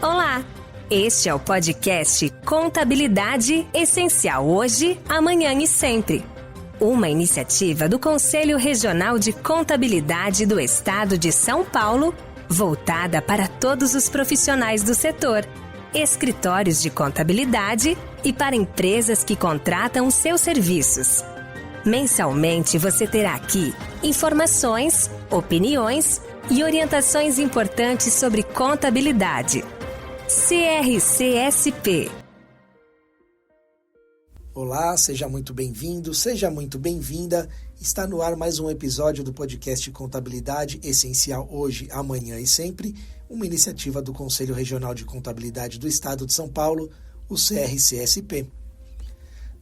Olá! Este é o podcast Contabilidade Essencial Hoje, Amanhã e Sempre. Uma iniciativa do Conselho Regional de Contabilidade do Estado de São Paulo, voltada para todos os profissionais do setor, escritórios de contabilidade e para empresas que contratam seus serviços. Mensalmente você terá aqui informações, opiniões e orientações importantes sobre contabilidade. CRCSP. Olá, seja muito bem-vindo, seja muito bem-vinda. Está no ar mais um episódio do podcast Contabilidade Essencial Hoje, Amanhã e Sempre, uma iniciativa do Conselho Regional de Contabilidade do Estado de São Paulo, o CRCSP.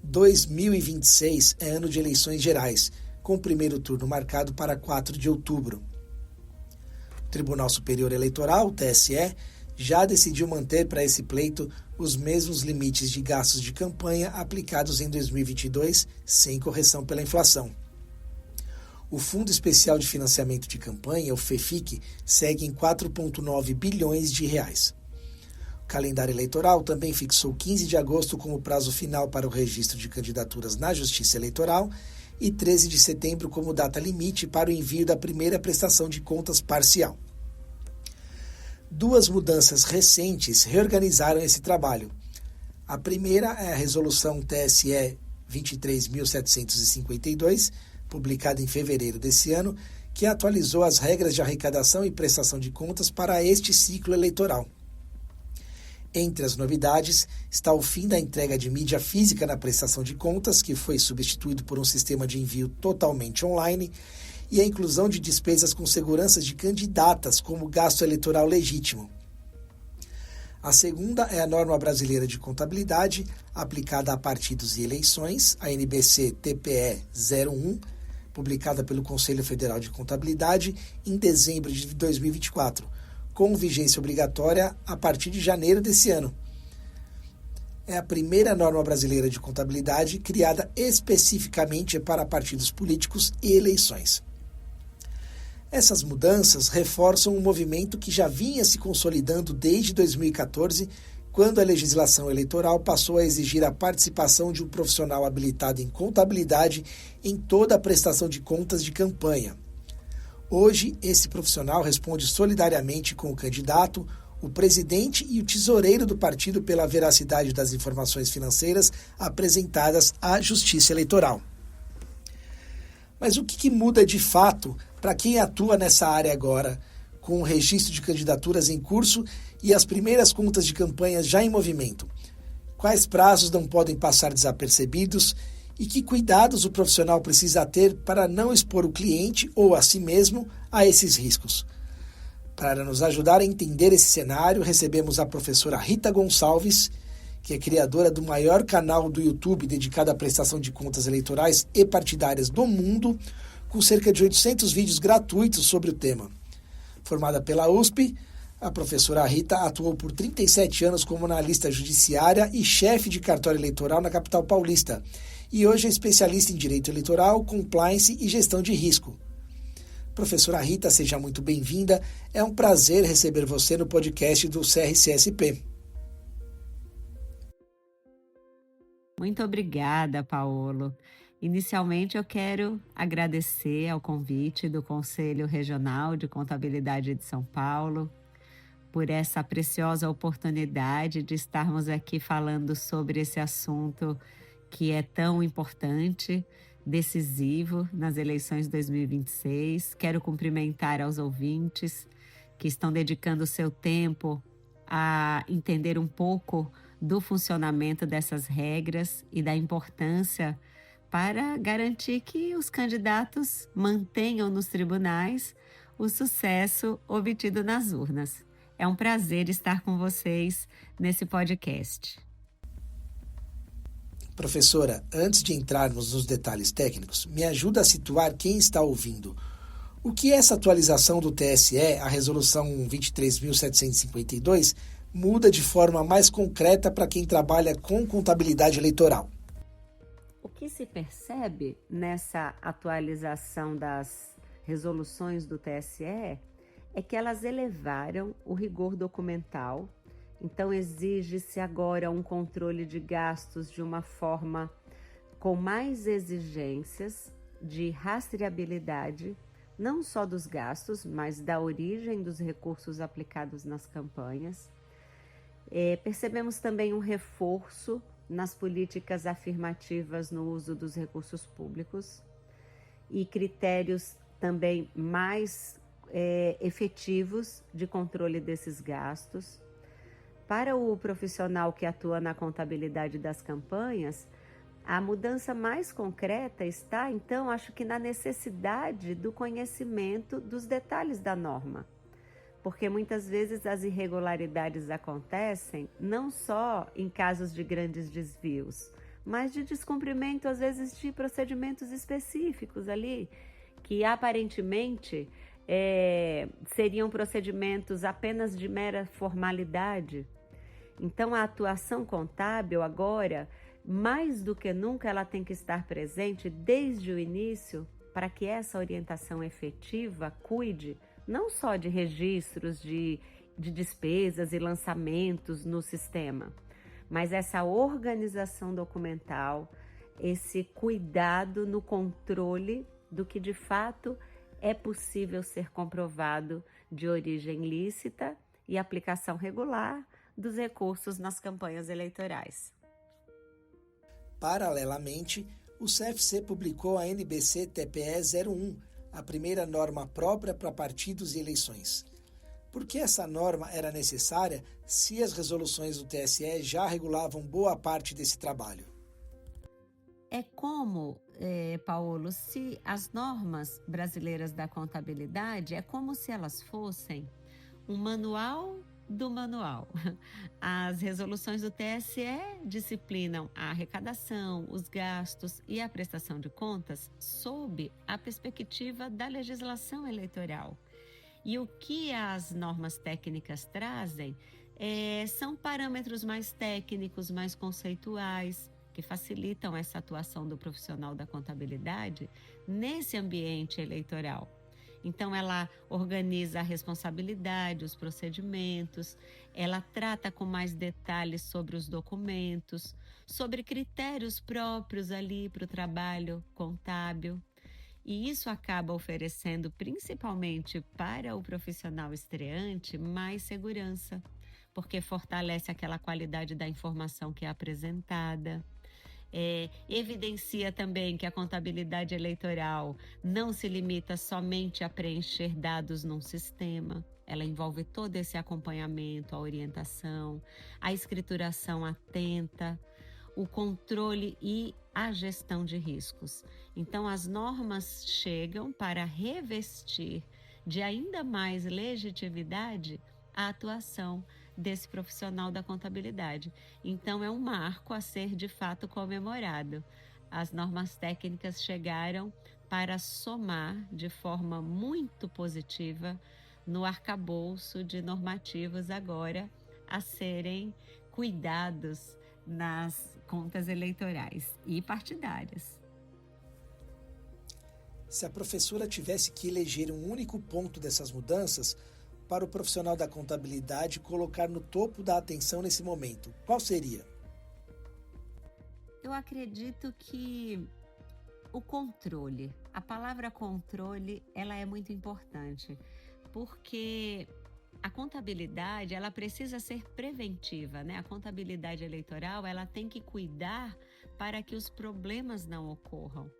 2026 é ano de eleições gerais, com o primeiro turno marcado para 4 de outubro. O Tribunal Superior Eleitoral, o TSE, já decidiu manter para esse pleito os mesmos limites de gastos de campanha aplicados em 2022, sem correção pela inflação. O Fundo Especial de Financiamento de Campanha, o FEFIC, segue em 4,9 bilhões de reais. O calendário eleitoral também fixou 15 de agosto como prazo final para o registro de candidaturas na Justiça Eleitoral e 13 de setembro como data limite para o envio da primeira prestação de contas parcial. Duas mudanças recentes reorganizaram esse trabalho. A primeira é a Resolução TSE 23.752, publicada em fevereiro desse ano, que atualizou as regras de arrecadação e prestação de contas para este ciclo eleitoral. Entre as novidades está o fim da entrega de mídia física na prestação de contas, que foi substituído por um sistema de envio totalmente online, e a inclusão de despesas com seguranças de candidatas como gasto eleitoral legítimo. A segunda é a Norma Brasileira de Contabilidade, aplicada a partidos e eleições, a NBC-TPE 01, publicada pelo Conselho Federal de Contabilidade em dezembro de 2024, com vigência obrigatória a partir de janeiro desse ano. É a primeira norma brasileira de contabilidade criada especificamente para partidos políticos e eleições. Essas mudanças reforçam um movimento que já vinha se consolidando desde 2014, quando a legislação eleitoral passou a exigir a participação de um profissional habilitado em contabilidade em toda a prestação de contas de campanha. Hoje, esse profissional responde solidariamente com o candidato, o presidente e o tesoureiro do partido pela veracidade das informações financeiras apresentadas à Justiça Eleitoral. Mas o que muda de fato para quem atua nessa área agora, com o registro de candidaturas em curso e as primeiras contas de campanha já em movimento? Quais prazos não podem passar desapercebidos e que cuidados o profissional precisa ter para não expor o cliente ou a si mesmo a esses riscos? Para nos ajudar a entender esse cenário, recebemos a professora Rita Gonçalves, que é criadora do maior canal do YouTube dedicado à prestação de contas eleitorais e partidárias do mundo, com cerca de 800 vídeos gratuitos sobre o tema. Formada pela USP, a professora Rita atuou por 37 anos como analista judiciária e chefe de cartório eleitoral na capital paulista, e hoje é especialista em direito eleitoral, compliance e gestão de risco. Professora Rita, seja muito bem-vinda. É um prazer receber você no podcast do CRCSP. Muito obrigada, Paulo. Inicialmente, eu quero agradecer ao convite do Conselho Regional de Contabilidade de São Paulo por essa preciosa oportunidade de estarmos aqui falando sobre esse assunto que é tão importante, decisivo nas eleições de 2026. Quero cumprimentar aos ouvintes que estão dedicando o seu tempo a entender um pouco do funcionamento dessas regras e da importância para garantir que os candidatos mantenham nos tribunais o sucesso obtido nas urnas. É um prazer estar com vocês nesse podcast. Professora, antes de entrarmos nos detalhes técnicos, me ajuda a situar quem está ouvindo. O que essa atualização do TSE, a Resolução 23.752, muda de forma mais concreta para quem trabalha com contabilidade eleitoral? O que se percebe nessa atualização das resoluções do TSE é que elas elevaram o rigor documental Então exige-se agora um controle de gastos de uma forma com mais exigências de rastreabilidade, não só dos gastos, mas da origem dos recursos aplicados nas campanhas. Percebemos também um reforço nas políticas afirmativas no uso dos recursos públicos e critérios também mais efetivos de controle desses gastos. Para o profissional que atua na contabilidade das campanhas, a mudança mais concreta está, então, acho que na necessidade do conhecimento dos detalhes da norma. Porque muitas vezes as irregularidades acontecem não só em casos de grandes desvios, mas de descumprimento, às vezes, de procedimentos específicos ali, que aparentemente seriam procedimentos apenas de mera formalidade. Então, a atuação contábil agora, mais do que nunca, ela tem que estar presente desde o início para que essa orientação efetiva cuide não só de registros de despesas e lançamentos no sistema, mas essa organização documental, esse cuidado no controle do que de fato é possível ser comprovado de origem lícita e aplicação regular dos recursos nas campanhas eleitorais. Paralelamente, o CFC publicou a NBC TPE 01, a primeira norma própria para partidos e eleições. Por que essa norma era necessária se as resoluções do TSE já regulavam boa parte desse trabalho? É como, Paulo, se as normas brasileiras da contabilidade, é como se elas fossem um manual do manual. As resoluções do TSE disciplinam a arrecadação, os gastos e a prestação de contas sob a perspectiva da legislação eleitoral. E o que as normas técnicas trazem são parâmetros mais técnicos, mais conceituais, que facilitam essa atuação do profissional da contabilidade nesse ambiente eleitoral. Então, ela organiza a responsabilidade, os procedimentos, ela trata com mais detalhes sobre os documentos, sobre critérios próprios ali para o trabalho contábil. E isso acaba oferecendo, principalmente para o profissional estreante, mais segurança, porque fortalece aquela qualidade da informação que é apresentada. Evidencia também que a contabilidade eleitoral não se limita somente a preencher dados num sistema. Ela envolve todo esse acompanhamento, a orientação, a escrituração atenta, o controle e a gestão de riscos. Então, as normas chegam para revestir de ainda mais legitimidade a atuação desse profissional da contabilidade. Então, é um marco a ser de fato comemorado. As normas técnicas chegaram para somar de forma muito positiva no arcabouço de normativos agora a serem cuidados nas contas eleitorais e partidárias. Se a professora tivesse que eleger um único ponto dessas mudanças para o profissional da contabilidade colocar no topo da atenção nesse momento, qual seria? Eu acredito que o controle, a palavra controle, ela é muito importante, porque a contabilidade, ela precisa ser preventiva, né? A contabilidade eleitoral, ela tem que cuidar para que os problemas não ocorram.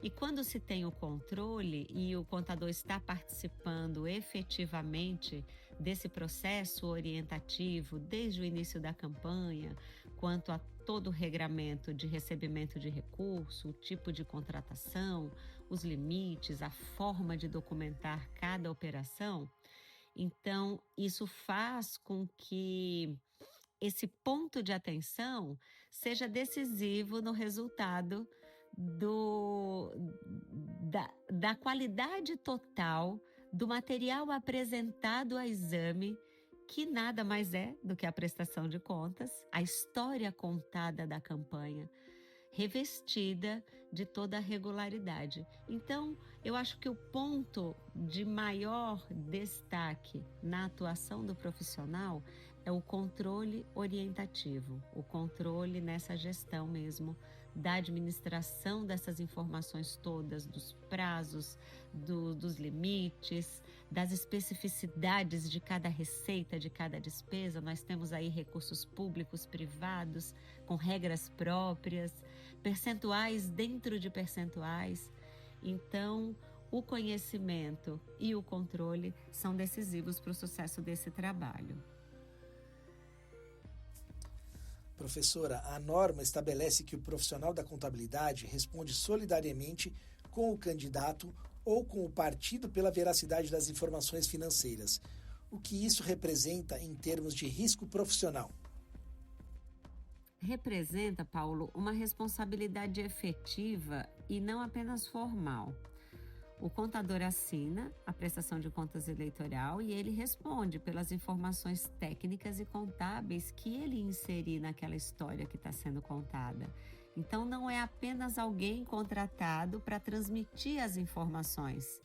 E quando se tem o controle e o contador está participando efetivamente desse processo orientativo, desde o início da campanha, quanto a todo o regramento de recebimento de recurso, o tipo de contratação, os limites, a forma de documentar cada operação, então isso faz com que esse ponto de atenção seja decisivo no resultado da qualidade total do material apresentado a exame, que nada mais é do que a prestação de contas, a história contada da campanha, revestida de toda a regularidade. Então, eu acho que o ponto de maior destaque na atuação do profissional é o controle orientativo, o controle nessa gestão mesmo da administração dessas informações todas, dos prazos, dos limites, das especificidades de cada receita, de cada despesa. Nós temos aí recursos públicos, privados, com regras próprias, percentuais dentro de percentuais. Então, o conhecimento e o controle são decisivos para o sucesso desse trabalho. Professora, a norma estabelece que o profissional da contabilidade responde solidariamente com o candidato ou com o partido pela veracidade das informações financeiras. O que isso representa em termos de risco profissional? Representa, Paulo, uma responsabilidade efetiva e não apenas formal. O contador assina a prestação de contas eleitoral e ele responde pelas informações técnicas e contábeis que ele inserir naquela história que está sendo contada. Então, não é apenas alguém contratado para transmitir as informações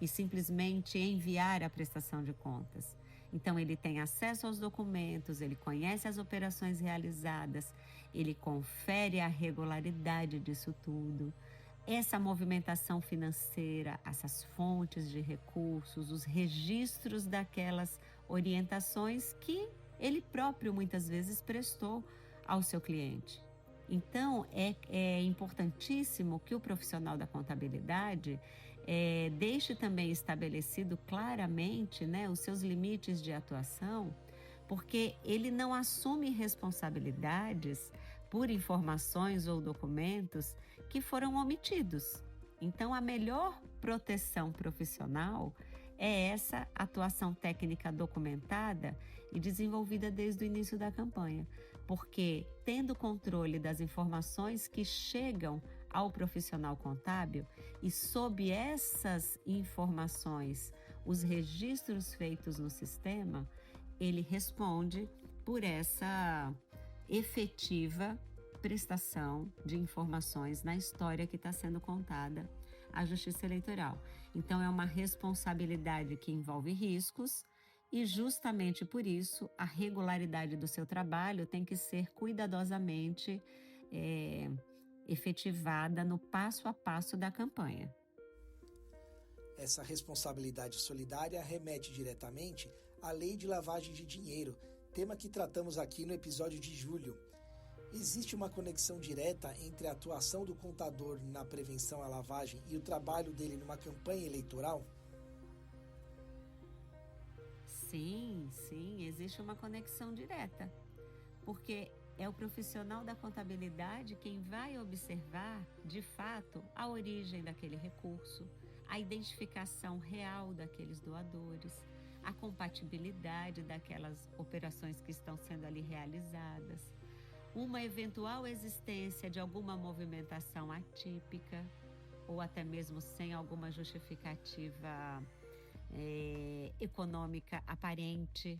e simplesmente enviar a prestação de contas. Então, ele tem acesso aos documentos, ele conhece as operações realizadas, ele confere a regularidade disso tudo. Essa movimentação financeira, essas fontes de recursos, os registros daquelas orientações que ele próprio muitas vezes prestou ao seu cliente. Então, é importantíssimo que o profissional da contabilidade deixe também estabelecido claramente, né, os seus limites de atuação, porque ele não assume responsabilidades por informações ou documentos que foram omitidos. Então, a melhor proteção profissional é essa atuação técnica documentada e desenvolvida desde o início da campanha, porque tendo controle das informações que chegam ao profissional contábil e sob essas informações, os registros feitos no sistema, ele responde por essa efetiva prestação de informações na história que está sendo contada à Justiça Eleitoral. Então, é uma responsabilidade que envolve riscos e, justamente por isso, a regularidade do seu trabalho tem que ser cuidadosamente efetivada no passo a passo da campanha. Essa responsabilidade solidária remete diretamente à Lei de Lavagem de Dinheiro, tema que tratamos aqui no episódio de julho. Existe uma conexão direta entre a atuação do contador na prevenção à lavagem e o trabalho dele numa campanha eleitoral? Sim, existe uma conexão direta, porque é o profissional da contabilidade quem vai observar, de fato, a origem daquele recurso, a identificação real daqueles doadores, a compatibilidade daquelas operações que estão sendo ali realizadas, uma eventual existência de alguma movimentação atípica ou até mesmo sem alguma justificativa econômica aparente.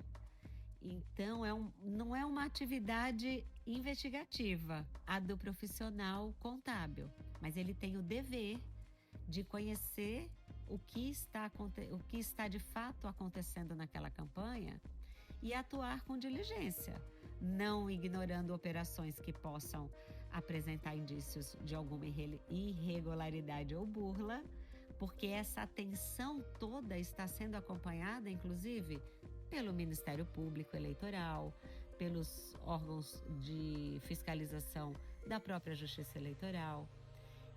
Então, não é uma atividade investigativa, a do profissional contábil, mas ele tem o dever de conhecer o que está de fato acontecendo naquela campanha e atuar com diligência, não ignorando operações que possam apresentar indícios de alguma irregularidade ou burla, porque essa atenção toda está sendo acompanhada, inclusive, pelo Ministério Público Eleitoral, pelos órgãos de fiscalização da própria Justiça Eleitoral.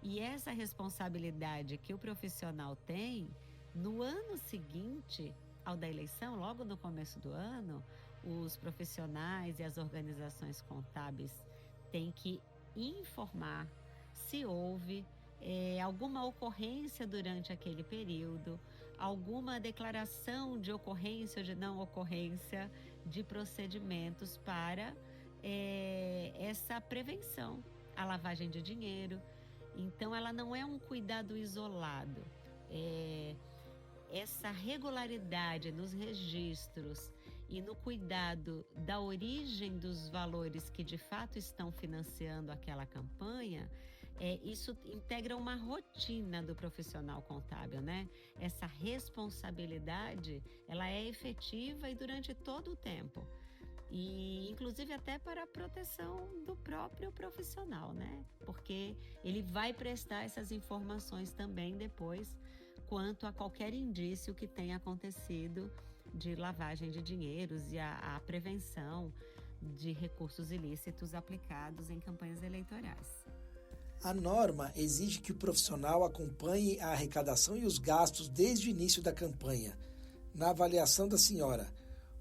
E essa responsabilidade que o profissional tem, no ano seguinte ao da eleição, logo no começo do ano, os profissionais e as organizações contábeis têm que informar se houve alguma ocorrência durante aquele período, alguma declaração de ocorrência ou de não ocorrência de procedimentos para essa prevenção à lavagem de dinheiro. Então, ela não é um cuidado isolado. Essa regularidade nos registros e no cuidado da origem dos valores que de fato estão financiando aquela campanha Isso integra uma rotina do profissional contábil, né? Essa responsabilidade, ela é efetiva e durante todo o tempo. E inclusive até para a proteção do próprio profissional, né? Porque ele vai prestar essas informações também depois quanto a qualquer indício que tenha acontecido de lavagem de dinheiros e a prevenção de recursos ilícitos aplicados em campanhas eleitorais. A norma exige que o profissional acompanhe a arrecadação e os gastos desde o início da campanha. Na avaliação da senhora,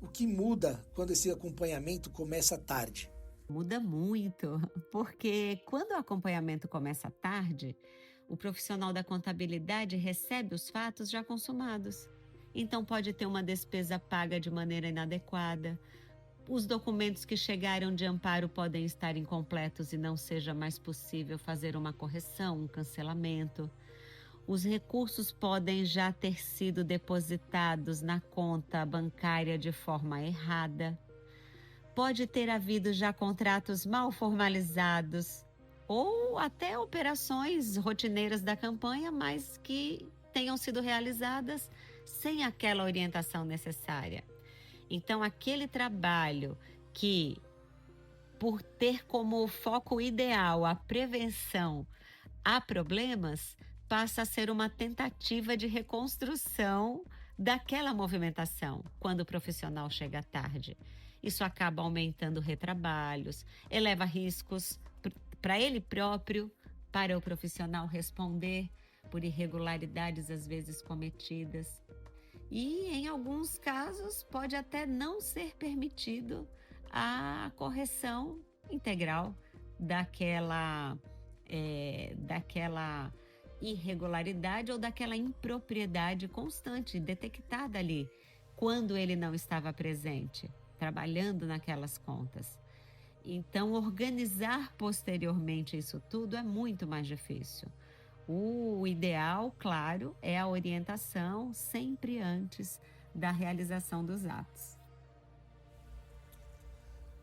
o que muda quando esse acompanhamento começa tarde? Muda muito, porque quando o acompanhamento começa tarde, o profissional da contabilidade recebe os fatos já consumados. Então pode ter uma despesa paga de maneira inadequada, os documentos que chegaram de amparo podem estar incompletos e não seja mais possível fazer uma correção, um cancelamento. Os recursos podem já ter sido depositados na conta bancária de forma errada. Pode ter havido já contratos mal formalizados ou até operações rotineiras da campanha, mas que tenham sido realizadas sem aquela orientação necessária. Então, aquele trabalho que, por ter como foco ideal a prevenção a problemas, passa a ser uma tentativa de reconstrução daquela movimentação quando o profissional chega tarde. Isso acaba aumentando retrabalhos, eleva riscos para ele próprio, para o profissional responder por irregularidades às vezes cometidas. E, em alguns casos, pode até não ser permitido a correção integral daquela irregularidade ou daquela impropriedade constante, detectada ali, quando ele não estava presente, trabalhando naquelas contas. Então, organizar posteriormente isso tudo é muito mais difícil. O ideal, claro, é a orientação sempre antes da realização dos atos.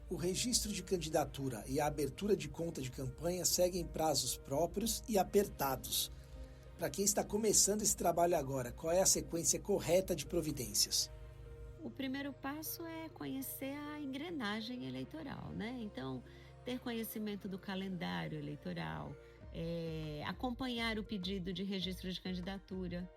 O registro de candidatura e a abertura de conta de campanha seguem prazos próprios e apertados. Para quem está começando esse trabalho agora, qual é a sequência correta de providências? O primeiro passo é conhecer a engrenagem eleitoral, né? Então, ter conhecimento do calendário eleitoral, acompanhar o pedido de registro de candidatura,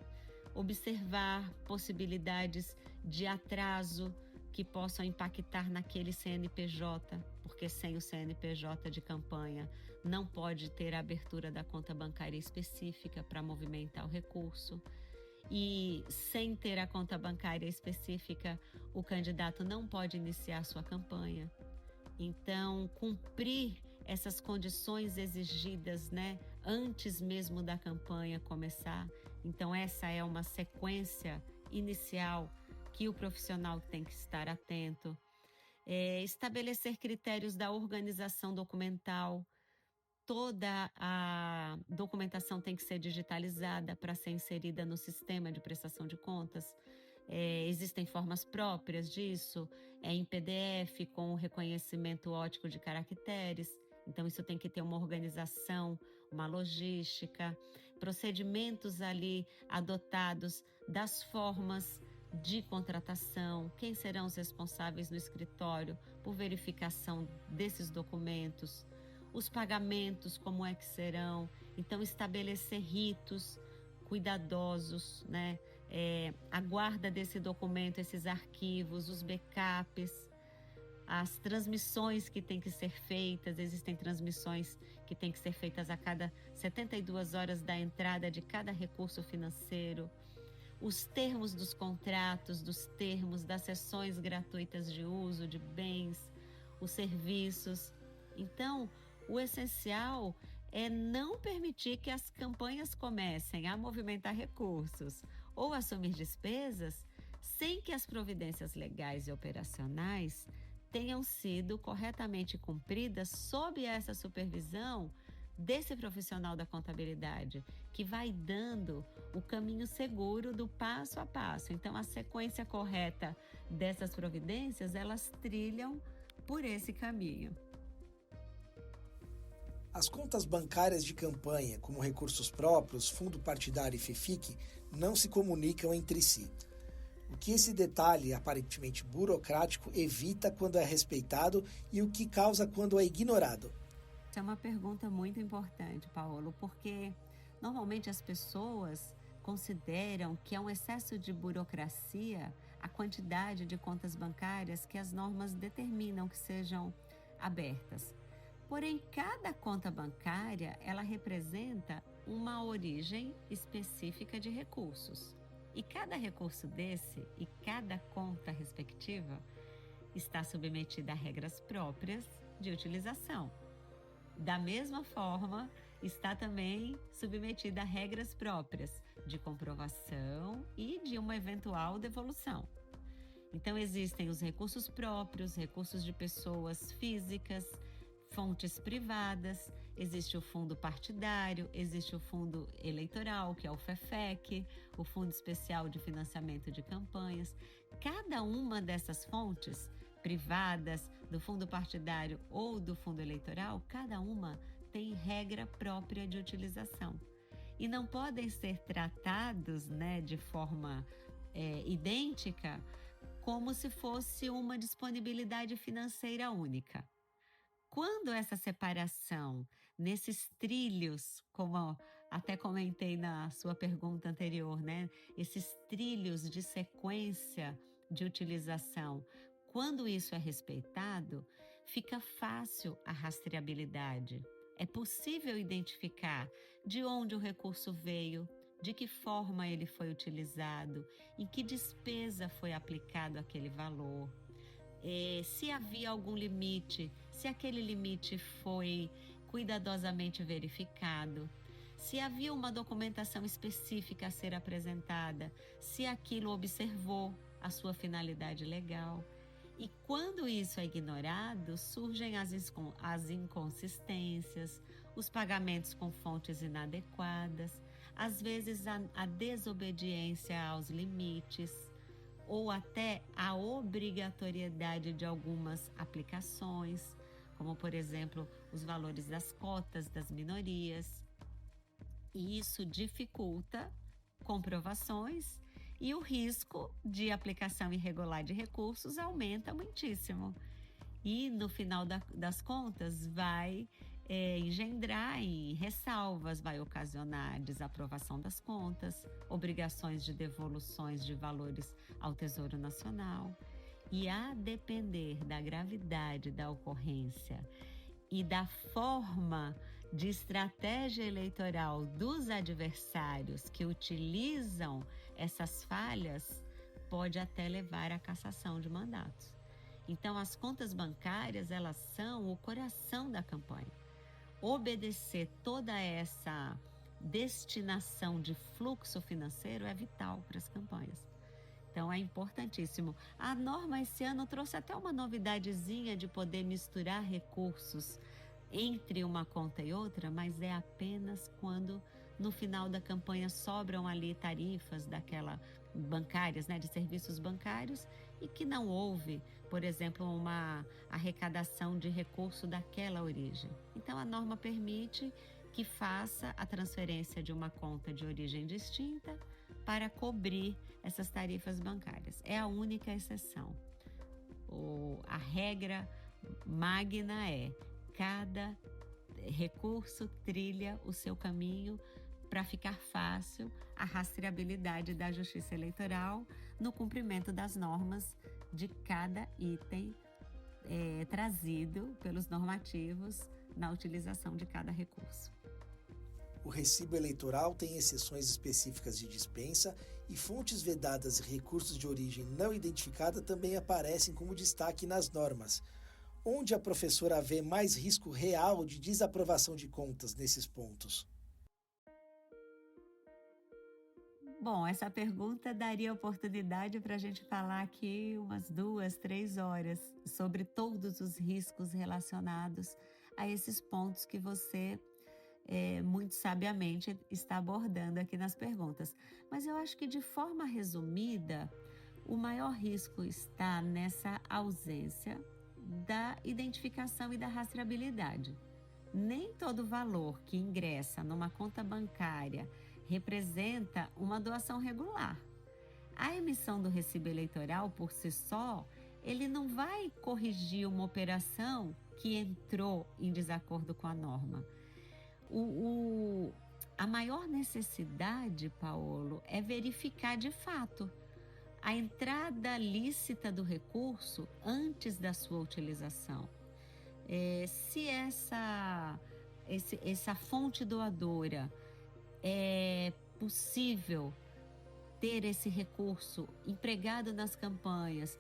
observar possibilidades de atraso que possam impactar naquele CNPJ, porque sem o CNPJ de campanha não pode ter a abertura da conta bancária específica para movimentar o recurso. E sem ter a conta bancária específica, o candidato não pode iniciar sua campanha. Então, cumprir essas condições exigidas, né, antes mesmo da campanha começar. Então, essa é uma sequência inicial que o profissional tem que estar atento. Estabelecer critérios da organização documental. Toda a documentação tem que ser digitalizada para ser inserida no sistema de prestação de contas. Existem formas próprias disso, em PDF, com reconhecimento óptico de caracteres. Então, isso tem que ter uma organização, uma logística, procedimentos ali adotados das formas de contratação, quem serão os responsáveis no escritório por verificação desses documentos, os pagamentos, como é que serão. Então, estabelecer ritos cuidadosos, né? A guarda desse documento, esses arquivos, os backups, as transmissões que têm que ser feitas. Existem transmissões que têm que ser feitas a cada 72 horas da entrada de cada recurso financeiro. Os termos dos contratos, dos termos das sessões gratuitas de uso de bens, os serviços. Então, o essencial é não permitir que as campanhas comecem a movimentar recursos ou assumir despesas sem que as providências legais e operacionais tenham sido corretamente cumpridas sob essa supervisão desse profissional da contabilidade, que vai dando o caminho seguro do passo a passo. Então, a sequência correta dessas providências, elas trilham por esse caminho. As contas bancárias de campanha, como recursos próprios, fundo partidário e FEFIC, não se comunicam entre si. O que esse detalhe aparentemente burocrático evita quando é respeitado e o que causa quando é ignorado? Essa é uma pergunta muito importante, Paulo, porque normalmente as pessoas consideram que é um excesso de burocracia a quantidade de contas bancárias que as normas determinam que sejam abertas. Porém, cada conta bancária, ela representa uma origem específica de recursos. E cada recurso desse e cada conta respectiva está submetida a regras próprias de utilização. Da mesma forma, está também submetida a regras próprias de comprovação e de uma eventual devolução. Então, existem os recursos próprios, recursos de pessoas físicas, fontes privadas, existe o fundo partidário, existe o fundo eleitoral, que é o FEFEC, o Fundo Especial de Financiamento de Campanhas. Cada uma dessas fontes privadas, do fundo partidário ou do fundo eleitoral, cada uma tem regra própria de utilização. E não podem ser tratados, de forma idêntica, como se fosse uma disponibilidade financeira única. Quando essa separação nesses trilhos, como até comentei na sua pergunta anterior, esses trilhos de sequência de utilização, quando isso é respeitado, fica fácil a rastreabilidade. É possível identificar de onde o recurso veio, de que forma ele foi utilizado, em que despesa foi aplicado aquele valor. Se havia algum limite, se aquele limite foi cuidadosamente verificado, se havia uma documentação específica a ser apresentada, se aquilo observou a sua finalidade legal. E quando isso é ignorado, surgem as inconsistências, os pagamentos com fontes inadequadas, às vezes a desobediência aos limites, ou até a obrigatoriedade de algumas aplicações, como, por exemplo, os valores das cotas das minorias. E isso dificulta comprovações e o risco de aplicação irregular de recursos aumenta muitíssimo. E, no final das contas, vai engendrar em ressalvas, vai ocasionar desaprovação das contas, obrigações de devoluções de valores ao Tesouro Nacional. E a depender da gravidade da ocorrência e da forma de estratégia eleitoral dos adversários que utilizam essas falhas, pode até levar à cassação de mandatos. Então, as contas bancárias, elas são o coração da campanha. Obedecer toda essa destinação de fluxo financeiro é vital para as campanhas. Então, é importantíssimo. A norma esse ano trouxe até uma novidadezinha de poder misturar recursos entre uma conta e outra, mas é apenas quando no final da campanha sobram ali tarifas bancárias, de serviços bancários, e que não houve, por exemplo, uma arrecadação de recurso daquela origem. Então, a norma permite que faça a transferência de uma conta de origem distinta para cobrir essas tarifas bancárias. É a única exceção. A regra magna é: cada recurso trilha o seu caminho para ficar fácil a rastreabilidade da Justiça Eleitoral no cumprimento das normas de cada item trazido pelos normativos na utilização de cada recurso. O recibo eleitoral tem exceções específicas de dispensa e fontes vedadas e recursos de origem não identificada também aparecem como destaque nas normas. Onde a professora vê mais risco real de desaprovação de contas nesses pontos? Bom, essa pergunta daria oportunidade para a gente falar aqui umas 2, 3 horas sobre todos os riscos relacionados a esses pontos que você muito sabiamente está abordando aqui nas perguntas. Mas eu acho que, de forma resumida, o maior risco está nessa ausência da identificação e da rastreabilidade. nem todo valor que ingressa numa conta bancária representa uma doação regular. A emissão do recibo eleitoral por si só, ele não vai corrigir uma operação que entrou em desacordo com a norma. A maior necessidade, Paolo, é verificar de fato a entrada lícita do recurso antes da sua utilização. Se essa fonte doadora é possível ter esse recurso empregado nas campanhas,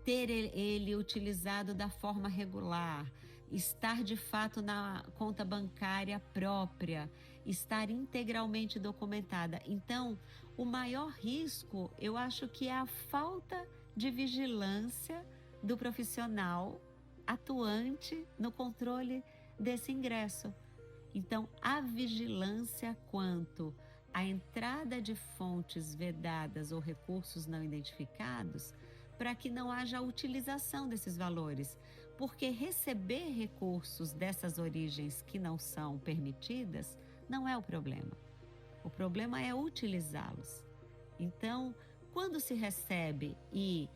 ter ele utilizado da forma regular, estar de fato na conta bancária própria, estar integralmente documentada. Então, o maior risco, eu acho que é a falta de vigilância do profissional atuante no controle desse ingresso. Então, a vigilância quanto à entrada de fontes vedadas ou recursos não identificados, para que não haja utilização desses valores, porque receber recursos dessas origens que não são permitidas não é o problema. O problema é utilizá-los. Então, quando se recebe e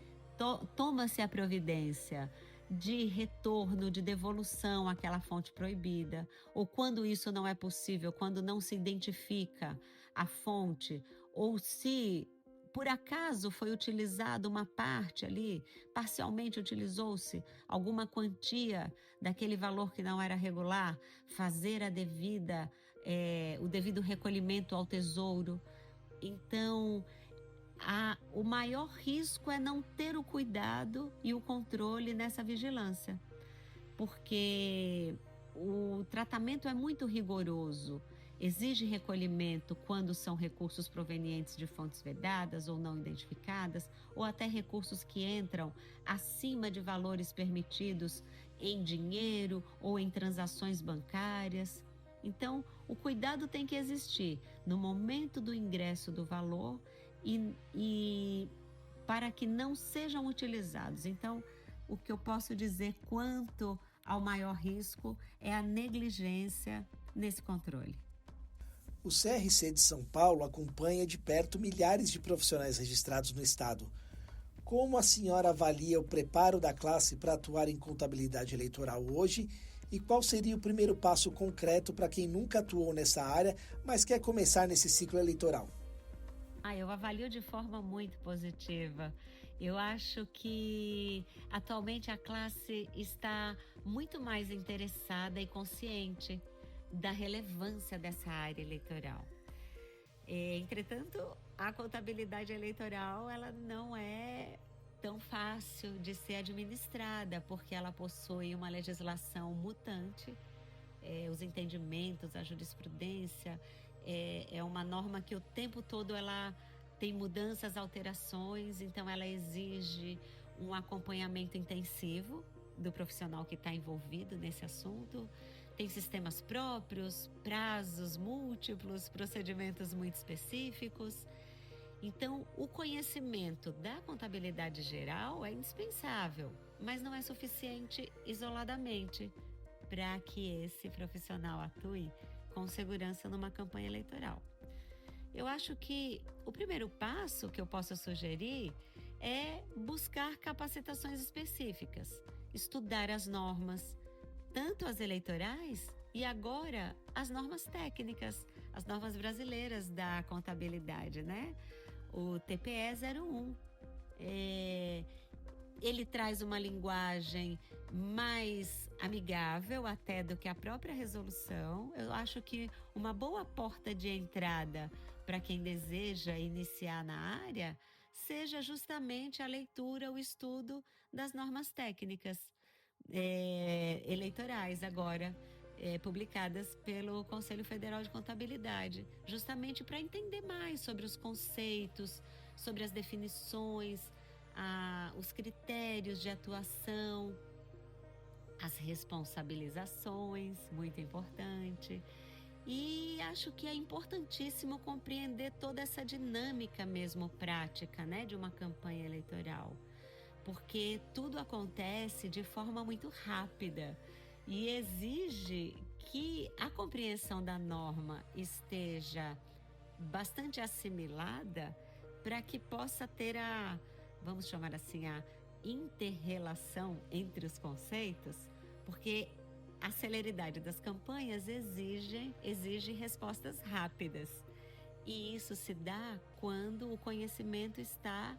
toma-se a providência de retorno, de devolução àquela fonte proibida, ou quando isso não é possível, quando não se identifica a fonte, ou se por acaso foi utilizada uma parte ali, parcialmente utilizou-se alguma quantia daquele valor que não era regular, fazer o devido recolhimento ao tesouro. Então, o maior risco é não ter o cuidado e o controle nessa vigilância, porque o tratamento é muito rigoroso, exige recolhimento quando são recursos provenientes de fontes vedadas ou não identificadas, ou até recursos que entram acima de valores permitidos em dinheiro ou em transações bancárias. Então, o cuidado tem que existir no momento do ingresso do valor e para que não sejam utilizados. Então, o que eu posso dizer quanto ao maior risco é a negligência nesse controle. O CRC de São Paulo acompanha de perto milhares de profissionais registrados no estado. Como a senhora avalia o preparo da classe para atuar em contabilidade eleitoral hoje e qual seria o primeiro passo concreto para quem nunca atuou nessa área, mas quer começar nesse ciclo eleitoral? Eu avalio de forma muito positiva. Eu acho que atualmente a classe está muito mais interessada e consciente da relevância dessa área eleitoral. Entretanto, a contabilidade eleitoral ela não é tão fácil de ser administrada, porque ela possui uma legislação mutante, os entendimentos, a jurisprudência, é uma norma que o tempo todo ela tem mudanças, alterações, então ela exige um acompanhamento intensivo do profissional que está envolvido nesse assunto. Tem sistemas próprios, prazos múltiplos, procedimentos muito específicos. Então, o conhecimento da contabilidade geral é indispensável, mas não é suficiente isoladamente para que esse profissional atue com segurança numa campanha eleitoral. Eu acho que o primeiro passo que eu posso sugerir é buscar capacitações específicas, estudar as normas, tanto as eleitorais e agora as normas técnicas, as normas brasileiras da contabilidade, né? O TPE 01. Ele traz uma linguagem mais amigável até do que a própria resolução. Eu acho que uma boa porta de entrada para quem deseja iniciar na área seja justamente a leitura, o estudo das normas técnicas eleitorais agora publicadas pelo Conselho Federal de Contabilidade, justamente para entender mais sobre os conceitos, sobre as definições, os critérios de atuação, as responsabilizações, muito importante. E acho que é importantíssimo compreender toda essa dinâmica mesmo prática, né, de uma campanha eleitoral, porque tudo acontece de forma muito rápida e exige que a compreensão da norma esteja bastante assimilada para que possa ter vamos chamar assim, a inter-relação entre os conceitos, porque a celeridade das campanhas exige respostas rápidas. E isso se dá quando o conhecimento está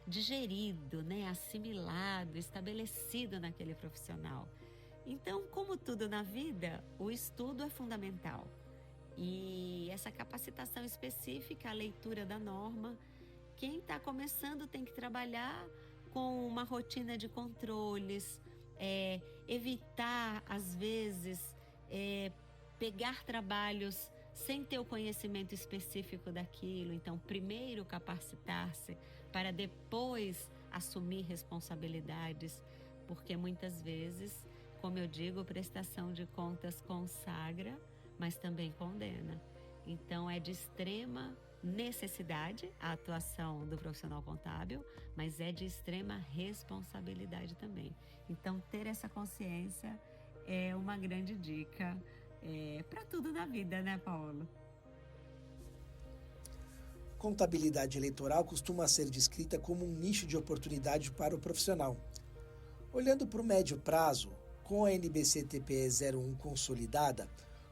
digerido, né, assimilado, estabelecido naquele profissional. Então, como tudo na vida, o estudo é fundamental. E essa capacitação específica, a leitura da norma, quem está começando tem que trabalhar com uma rotina de controles, evitar, às vezes, pegar trabalhos sem ter o conhecimento específico daquilo. Então, primeiro capacitar-se para depois assumir responsabilidades, porque muitas vezes, como eu digo, prestação de contas consagra, mas também condena. Então, é de extrema necessidade a atuação do profissional contábil, mas é de extrema responsabilidade também. Então, ter essa consciência é uma grande dica para tudo na vida, né, Paulo? Contabilidade eleitoral costuma ser descrita como um nicho de oportunidade para o profissional. Olhando para o médio prazo, com a NBC-TPE 01 consolidada,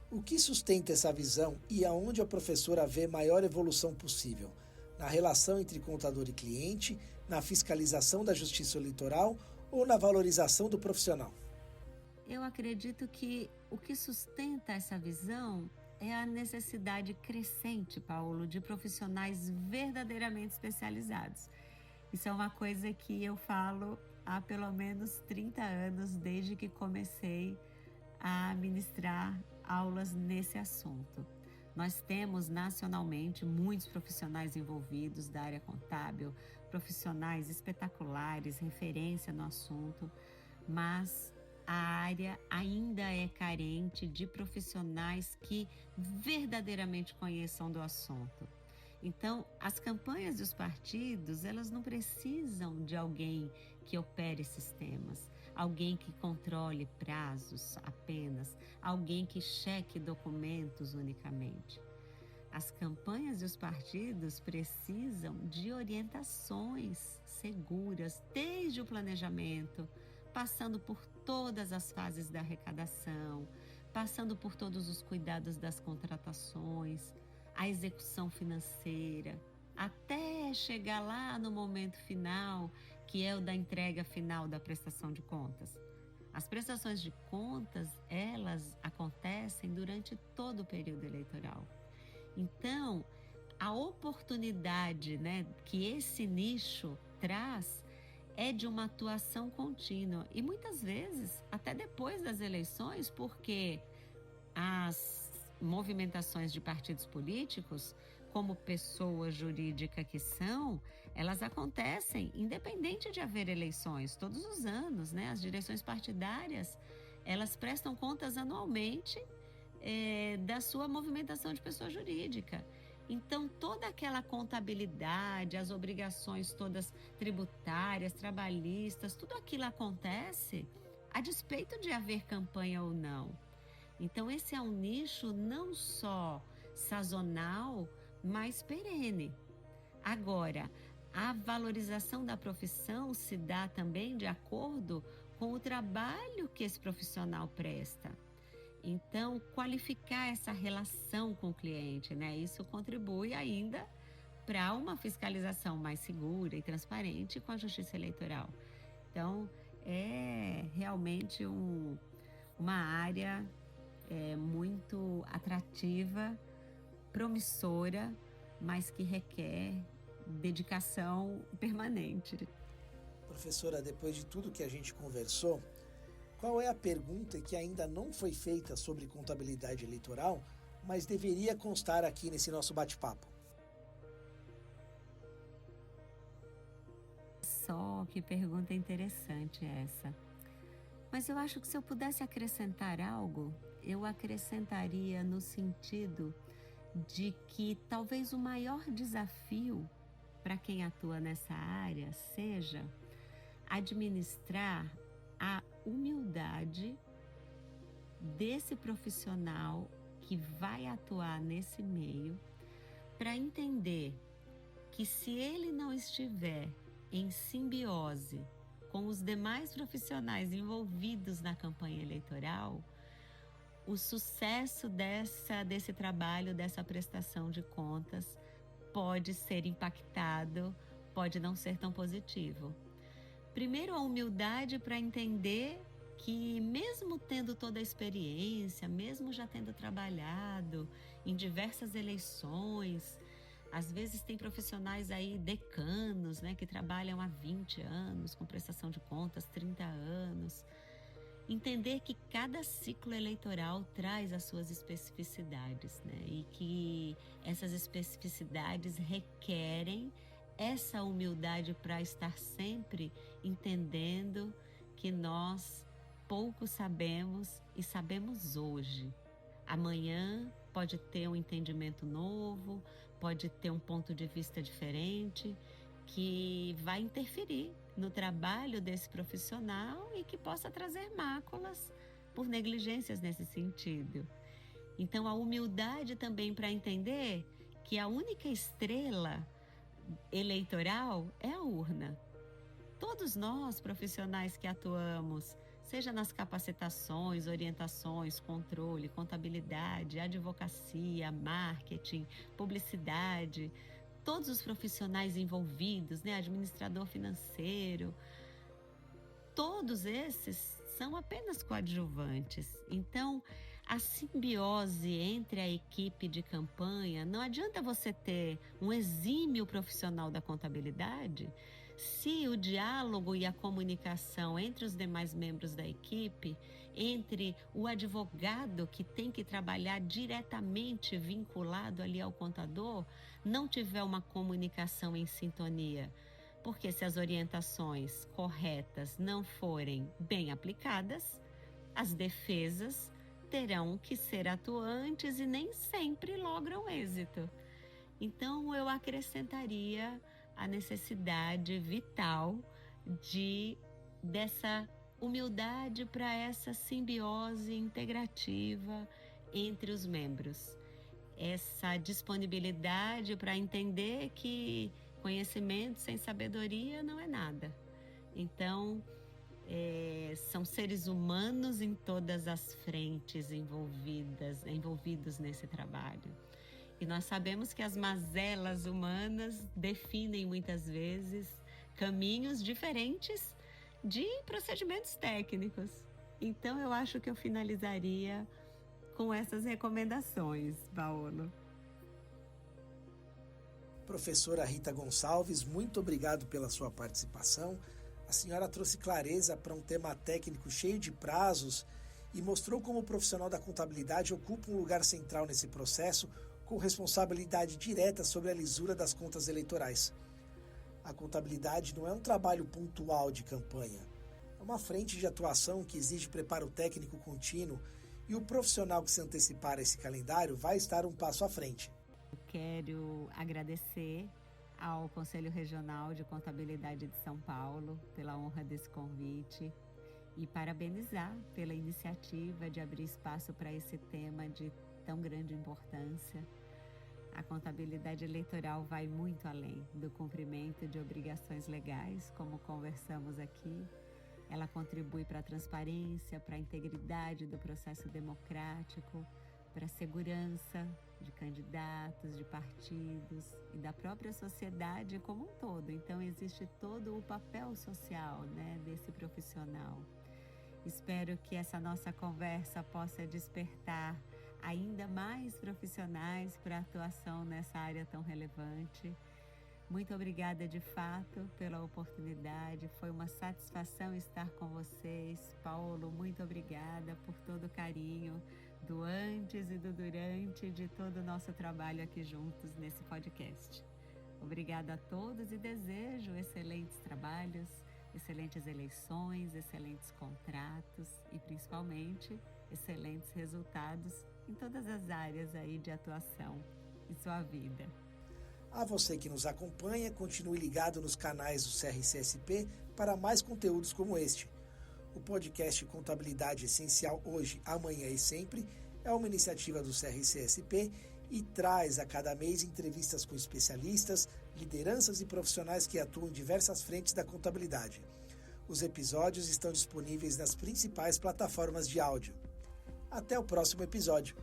o que sustenta essa visão e aonde a professora vê maior evolução possível? Na relação entre contador e cliente, na fiscalização da justiça eleitoral ou na valorização do profissional? Eu acredito que o que sustenta essa visão é a necessidade crescente, Paulo, de profissionais verdadeiramente especializados. Isso é uma coisa que eu falo há pelo menos 30 anos, desde que comecei a ministrar aulas nesse assunto. Nós temos nacionalmente muitos profissionais envolvidos da área contábil, profissionais espetaculares, referência no assunto, mas a área ainda é carente de profissionais que verdadeiramente conheçam do assunto. Então, as campanhas dos partidos, elas não precisam de alguém que opere sistemas, alguém que controle prazos apenas, alguém que cheque documentos unicamente. As campanhas dos partidos precisam de orientações seguras, desde o planejamento, passando por todas as fases da arrecadação, passando por todos os cuidados das contratações, a execução financeira, até chegar lá no momento final, que é o da entrega final da prestação de contas. As prestações de contas, elas acontecem durante todo o período eleitoral. Então, a oportunidade, né, que esse nicho traz é de uma atuação contínua e muitas vezes até depois das eleições, porque as movimentações de partidos políticos, como pessoa jurídica que são, elas acontecem independente de haver eleições, todos os anos, né? As direções partidárias, elas prestam contas anualmente da sua movimentação de pessoa jurídica. Então, toda aquela contabilidade, as obrigações todas tributárias, trabalhistas, tudo aquilo acontece a despeito de haver campanha ou não. Então, esse é um nicho não só sazonal, mas perene. Agora, a valorização da profissão se dá também de acordo com o trabalho que esse profissional presta. Então, qualificar essa relação com o cliente, né? Isso contribui ainda para uma fiscalização mais segura e transparente com a Justiça Eleitoral. Então, é realmente uma área muito atrativa, promissora, mas que requer dedicação permanente. Professora, depois de tudo que a gente conversou, qual é a pergunta que ainda não foi feita sobre contabilidade eleitoral, mas deveria constar aqui nesse nosso bate-papo? Só que pergunta interessante essa. Mas eu acho que se eu pudesse acrescentar algo, eu acrescentaria no sentido de que talvez o maior desafio para quem atua nessa área seja administrar a humildade desse profissional que vai atuar nesse meio, para entender que se ele não estiver em simbiose com os demais profissionais envolvidos na campanha eleitoral, o sucesso desse trabalho, dessa prestação de contas, pode ser impactado, pode não ser tão positivo. Primeiro, a humildade para entender que, mesmo tendo toda a experiência, mesmo já tendo trabalhado em diversas eleições, às vezes tem profissionais aí, decanos, né, que trabalham há 20 anos, com prestação de contas, 30 anos. Entender que cada ciclo eleitoral traz as suas especificidades, né, e que essas especificidades requerem essa humildade para estar sempre entendendo que nós pouco sabemos e sabemos hoje. Amanhã pode ter um entendimento novo, pode ter um ponto de vista diferente, que vai interferir no trabalho desse profissional e que possa trazer máculas por negligências nesse sentido. Então, a humildade também para entender que a única estrela eleitoral é a urna. Todos nós, profissionais que atuamos, seja nas capacitações, orientações, controle, contabilidade, advocacia, marketing, publicidade, todos os profissionais envolvidos, né, administrador financeiro, todos esses são apenas coadjuvantes. Então, a simbiose entre a equipe de campanha, não adianta você ter um exímio profissional da contabilidade se o diálogo e a comunicação entre os demais membros da equipe, entre o advogado que tem que trabalhar diretamente vinculado ali ao contador, não tiver uma comunicação em sintonia. Porque se as orientações corretas não forem bem aplicadas, as defesas terão que ser atuantes e nem sempre logram êxito. Então, eu acrescentaria a necessidade vital dessa humildade para essa simbiose integrativa entre os membros. Essa disponibilidade para entender que conhecimento sem sabedoria não é nada. Então, são seres humanos em todas as frentes envolvidos nesse trabalho. E nós sabemos que as mazelas humanas definem muitas vezes caminhos diferentes de procedimentos técnicos. Então, eu acho que eu finalizaria com essas recomendações, Paolo. Professora Rita Gonçalves, muito obrigado pela sua participação. A senhora trouxe clareza para um tema técnico cheio de prazos e mostrou como o profissional da contabilidade ocupa um lugar central nesse processo, com responsabilidade direta sobre a lisura das contas eleitorais. A contabilidade não é um trabalho pontual de campanha, é uma frente de atuação que exige preparo técnico contínuo e o profissional que se antecipar a esse calendário vai estar um passo à frente. Eu quero agradecer ao Conselho Regional de Contabilidade de São Paulo pela honra desse convite e parabenizar pela iniciativa de abrir espaço para esse tema de tão grande importância. A contabilidade eleitoral vai muito além do cumprimento de obrigações legais, como conversamos aqui. Ela contribui para a transparência, para a integridade do processo democrático, para a segurança de candidatos, de partidos e da própria sociedade como um todo. Então, existe todo o papel social, né, desse profissional. Espero que essa nossa conversa possa despertar ainda mais profissionais para a atuação nessa área tão relevante. Muito obrigada de fato pela oportunidade, foi uma satisfação estar com vocês. Paulo, muito obrigada por todo o carinho do antes e do durante de todo o nosso trabalho aqui juntos nesse podcast. Obrigada a todos e desejo excelentes trabalhos, excelentes eleições, excelentes contratos e principalmente excelentes resultados em todas as áreas aí de atuação em sua vida. A você que nos acompanha, continue ligado nos canais do CRCSP para mais conteúdos como este. O podcast Contabilidade Essencial Hoje, Amanhã e Sempre é uma iniciativa do CRCSP e traz a cada mês entrevistas com especialistas, lideranças e profissionais que atuam em diversas frentes da contabilidade. Os episódios estão disponíveis nas principais plataformas de áudio. Até o próximo episódio.